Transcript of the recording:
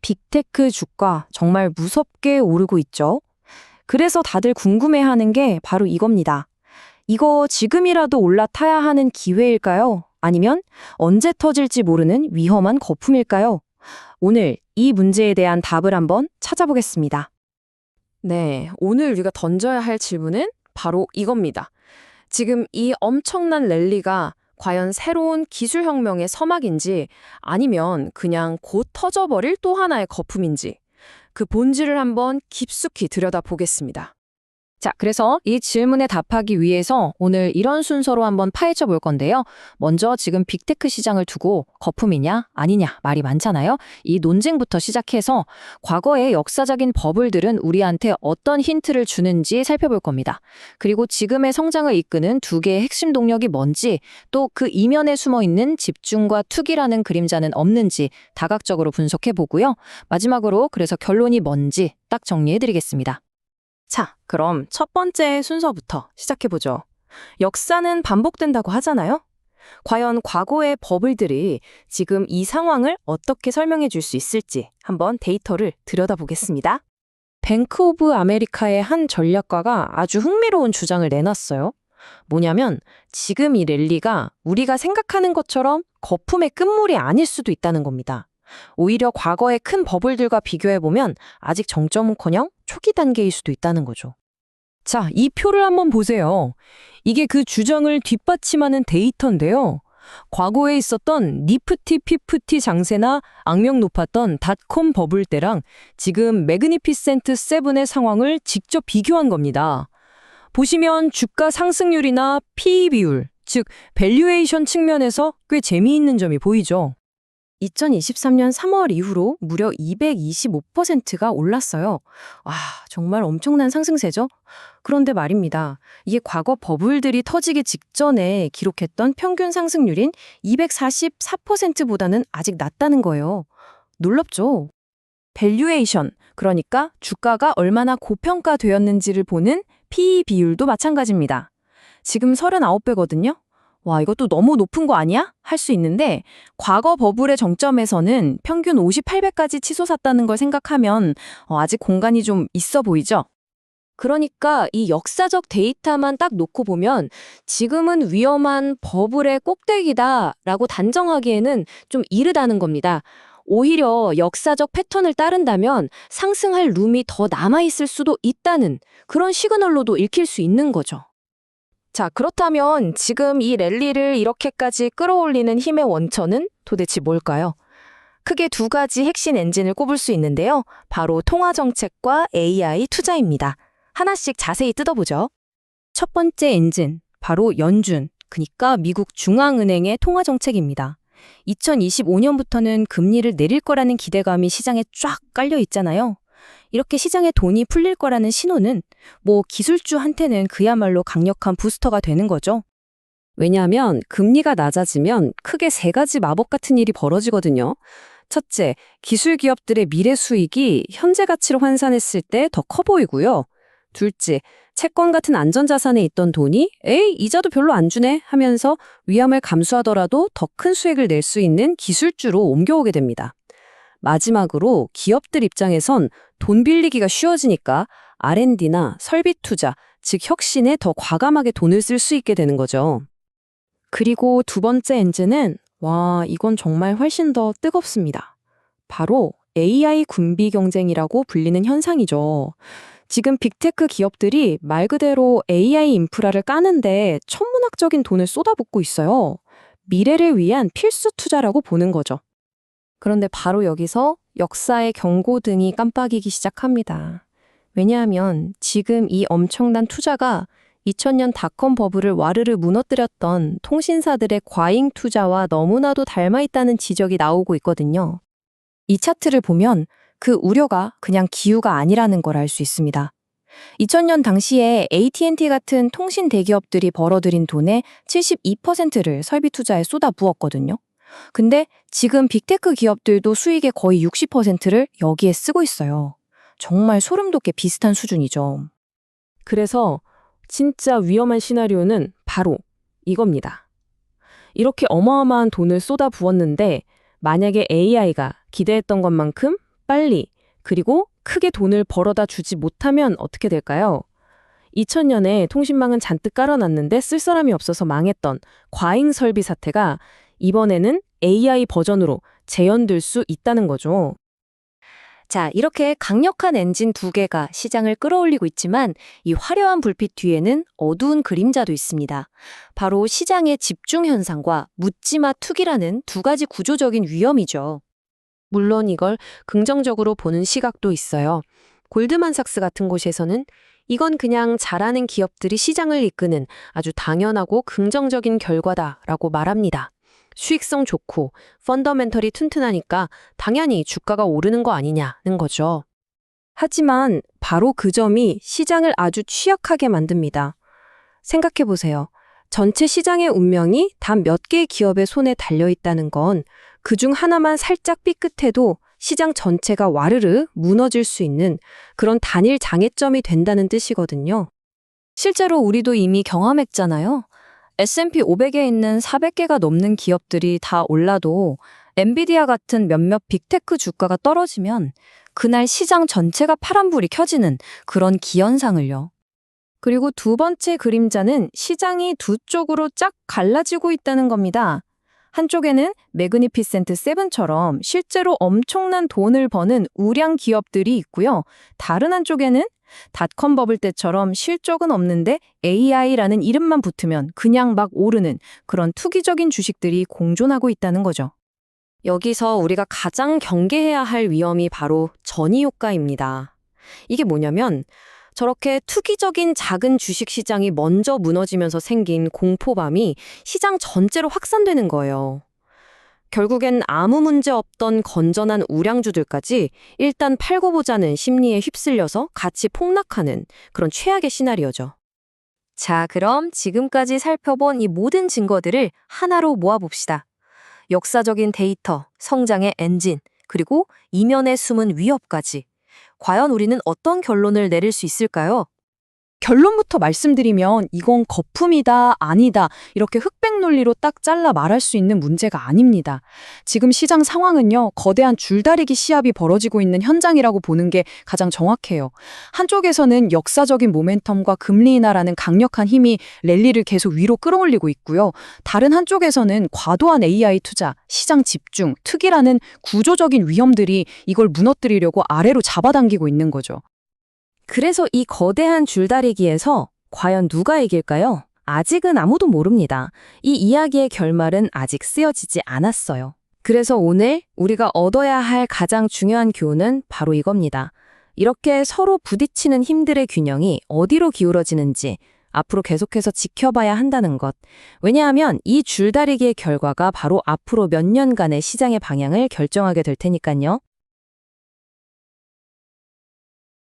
빅테크 주가 정말 무섭게 오르고 있죠. 그래서 다들 궁금해하는 게 바로 이겁니다. 이거 지금이라도 올라타야 하는 기회일까요? 아니면 언제 터질지 모르는 위험한 거품일까요? 오늘 이 문제에 대한 답을 한번 찾아보겠습니다. 네, 오늘 우리가 던져야 할 질문은 바로 이겁니다. 지금 이 엄청난 랠리가 과연 새로운 기술혁명의 서막인지 아니면 그냥 곧 터져버릴 또 하나의 거품인지 그 본질을 한번 깊숙이 들여다보겠습니다. 자, 그래서 이 질문에 답하기 위해서 오늘 이런 순서로 한번 파헤쳐 볼 건데요. 먼저 지금 빅테크 시장을 두고 거품이냐 아니냐 말이 많잖아요. 이 논쟁부터 시작해서 과거의 역사적인 버블들은 우리한테 어떤 힌트를 주는지 살펴볼 겁니다. 그리고 지금의 성장을 이끄는 두 개의 핵심 동력이 뭔지, 또 그 이면에 숨어 있는 집중과 투기라는 그림자는 없는지 다각적으로 분석해 보고요. 마지막으로 그래서 결론이 뭔지 딱 정리해 드리겠습니다. 자, 그럼 첫 번째 순서부터 시작해보죠. 역사는 반복된다고 하잖아요? 과연 과거의 버블들이 지금 이 상황을 어떻게 설명해 줄 수 있을지 한번 데이터를 들여다보겠습니다. 뱅크 오브 아메리카의 한 전략가가 아주 흥미로운 주장을 내놨어요. 뭐냐면 지금 이 랠리가 우리가 생각하는 것처럼 거품의 끝물이 아닐 수도 있다는 겁니다. 오히려 과거의 큰 버블들과 비교해보면 아직 정점은커녕 초기 단계일 수도 있다는 거죠. 자, 이 표를 한번 보세요. 이게 그 주장을 뒷받침하는 데이터인데요. 과거에 있었던 니프티 피프티 장세나 악명 높았던 닷컴 버블 때랑 지금 매그니피센트 세븐의 상황을 직접 비교한 겁니다. 보시면 주가 상승률이나 PE 비율, 즉 밸류에이션 측면에서 꽤 재미있는 점이 보이죠. 2023년 3월 이후로 무려 225%가 올랐어요. 와, 정말 엄청난 상승세죠? 그런데 말입니다. 이게 과거 버블들이 터지기 직전에 기록했던 평균 상승률인 244%보다는 아직 낮다는 거예요. 놀랍죠? 밸류에이션, 그러니까 주가가 얼마나 고평가되었는지를 보는 PE 비율도 마찬가지입니다. 지금 39배거든요. 와, 이것도 너무 높은 거 아니야? 할 수 있는데 과거 버블의 정점에서는 평균 58배까지 치솟았다는 걸 생각하면 아직 공간이 좀 있어 보이죠? 그러니까 이 역사적 데이터만 딱 놓고 보면 지금은 위험한 버블의 꼭대기다라고 단정하기에는 좀 이르다는 겁니다. 오히려 역사적 패턴을 따른다면 상승할 룸이 더 남아있을 수도 있다는 그런 시그널로도 읽힐 수 있는 거죠. 자, 그렇다면 지금 이 랠리를 이렇게까지 끌어올리는 힘의 원천은 도대체 뭘까요? 크게 두 가지 핵심 엔진을 꼽을 수 있는데요. 바로 통화정책과 AI 투자입니다. 하나씩 자세히 뜯어보죠. 첫 번째 엔진, 바로 연준, 그러니까 미국 중앙은행의 통화정책입니다. 2025년부터는 금리를 내릴 거라는 기대감이 시장에 쫙 깔려 있잖아요. 이렇게 시장에 돈이 풀릴 거라는 신호는 기술주한테는 그야말로 강력한 부스터가 되는 거죠. 왜냐하면 금리가 낮아지면 크게 세 가지 마법 같은 일이 벌어지거든요. 첫째, 기술 기업들의 미래 수익이 현재 가치로 환산했을 때 더 커 보이고요. 둘째, 채권 같은 안전자산에 있던 돈이 에이, 이자도 별로 안 주네 하면서 위험을 감수하더라도 더 큰 수익을 낼 수 있는 기술주로 옮겨오게 됩니다. 마지막으로 기업들 입장에선 돈 빌리기가 쉬워지니까 R&D나 설비 투자, 즉 혁신에 더 과감하게 돈을 쓸 수 있게 되는 거죠. 그리고 두 번째 엔진은 이건 정말 훨씬 더 뜨겁습니다. 바로 AI 군비 경쟁이라고 불리는 현상이죠. 지금 빅테크 기업들이 말 그대로 AI 인프라를 까는데 천문학적인 돈을 쏟아붓고 있어요. 미래를 위한 필수 투자라고 보는 거죠. 그런데 바로 여기서 역사의 경고등이 깜빡이기 시작합니다. 왜냐하면 지금 이 엄청난 투자가 2000년 닷컴 버블을 와르르 무너뜨렸던 통신사들의 과잉 투자와 너무나도 닮아있다는 지적이 나오고 있거든요. 이 차트를 보면 그 우려가 그냥 기우가 아니라는 걸 알 수 있습니다. 2000년 당시에 AT&T 같은 통신 대기업들이 벌어들인 돈의 72%를 설비 투자에 쏟아부었거든요. 근데 지금 빅테크 기업들도 수익의 거의 60%를 여기에 쓰고 있어요. 정말 소름 돋게 비슷한 수준이죠. 그래서 진짜 위험한 시나리오는 바로 이겁니다. 이렇게 어마어마한 돈을 쏟아부었는데 만약에 AI가 기대했던 것만큼 빨리, 그리고 크게 돈을 벌어다 주지 못하면 어떻게 될까요? 2000년에 통신망은 잔뜩 깔아놨는데 쓸 사람이 없어서 망했던 과잉 설비 사태가 이번에는 AI 버전으로 재현될 수 있다는 거죠. 자, 이렇게 강력한 엔진 두 개가 시장을 끌어올리고 있지만 이 화려한 불빛 뒤에는 어두운 그림자도 있습니다. 바로 시장의 집중 현상과 묻지마 투기라는 두 가지 구조적인 위험이죠. 물론 이걸 긍정적으로 보는 시각도 있어요. 골드만삭스 같은 곳에서는 이건 그냥 잘하는 기업들이 시장을 이끄는 아주 당연하고 긍정적인 결과다라고 말합니다. 수익성 좋고 펀더멘털이 튼튼하니까 당연히 주가가 오르는 거 아니냐는 거죠. 하지만 바로 그 점이 시장을 아주 취약하게 만듭니다. 생각해 보세요. 전체 시장의 운명이 단 몇 개의 기업의 손에 달려 있다는 건 그중 하나만 살짝 삐끗해도 시장 전체가 와르르 무너질 수 있는 그런 단일 장애점이 된다는 뜻이거든요. 실제로 우리도 이미 경험했잖아요. S&P 500에 있는 400개가 넘는 기업들이 다 올라도 엔비디아 같은 몇몇 빅테크 주가가 떨어지면 그날 시장 전체가 파란불이 켜지는 그런 기현상을요. 그리고 두 번째 그림자는 시장이 두 쪽으로 쫙 갈라지고 있다는 겁니다. 한쪽에는 매그니피센트 세븐처럼 실제로 엄청난 돈을 버는 우량 기업들이 있고요. 다른 한쪽에는 닷컴 버블 때처럼 실적은 없는데 AI라는 이름만 붙으면 그냥 막 오르는 그런 투기적인 주식들이 공존하고 있다는 거죠. 여기서 우리가 가장 경계해야 할 위험이 바로 전이 효과입니다. 이게 뭐냐면 저렇게 투기적인 작은 주식 시장이 먼저 무너지면서 생긴 공포감이 시장 전체로 확산되는 거예요. 결국엔 아무 문제 없던 건전한 우량주들까지 일단 팔고 보자는 심리에 휩쓸려서 같이 폭락하는 그런 최악의 시나리오죠. 자, 그럼 지금까지 살펴본 이 모든 증거들을 하나로 모아봅시다. 역사적인 데이터, 성장의 엔진, 그리고 이면에 숨은 위협까지. 과연 우리는 어떤 결론을 내릴 수 있을까요? 결론부터 말씀드리면 이건 거품이다, 아니다 이렇게 흑백 논리로 딱 잘라 말할 수 있는 문제가 아닙니다. 지금 시장 상황은요, 거대한 줄다리기 시합이 벌어지고 있는 현장이라고 보는 게 가장 정확해요. 한쪽에서는 역사적인 모멘텀과 금리 인하라는 강력한 힘이 랠리를 계속 위로 끌어올리고 있고요. 다른 한쪽에서는 과도한 AI 투자, 시장 집중, 투기라는 구조적인 위험들이 이걸 무너뜨리려고 아래로 잡아당기고 있는 거죠. 그래서 이 거대한 줄다리기에서 과연 누가 이길까요? 아직은 아무도 모릅니다. 이 이야기의 결말은 아직 쓰여지지 않았어요. 그래서 오늘 우리가 얻어야 할 가장 중요한 교훈은 바로 이겁니다. 이렇게 서로 부딪히는 힘들의 균형이 어디로 기울어지는지 앞으로 계속해서 지켜봐야 한다는 것. 왜냐하면 이 줄다리기의 결과가 바로 앞으로 몇 년간의 시장의 방향을 결정하게 될 테니까요.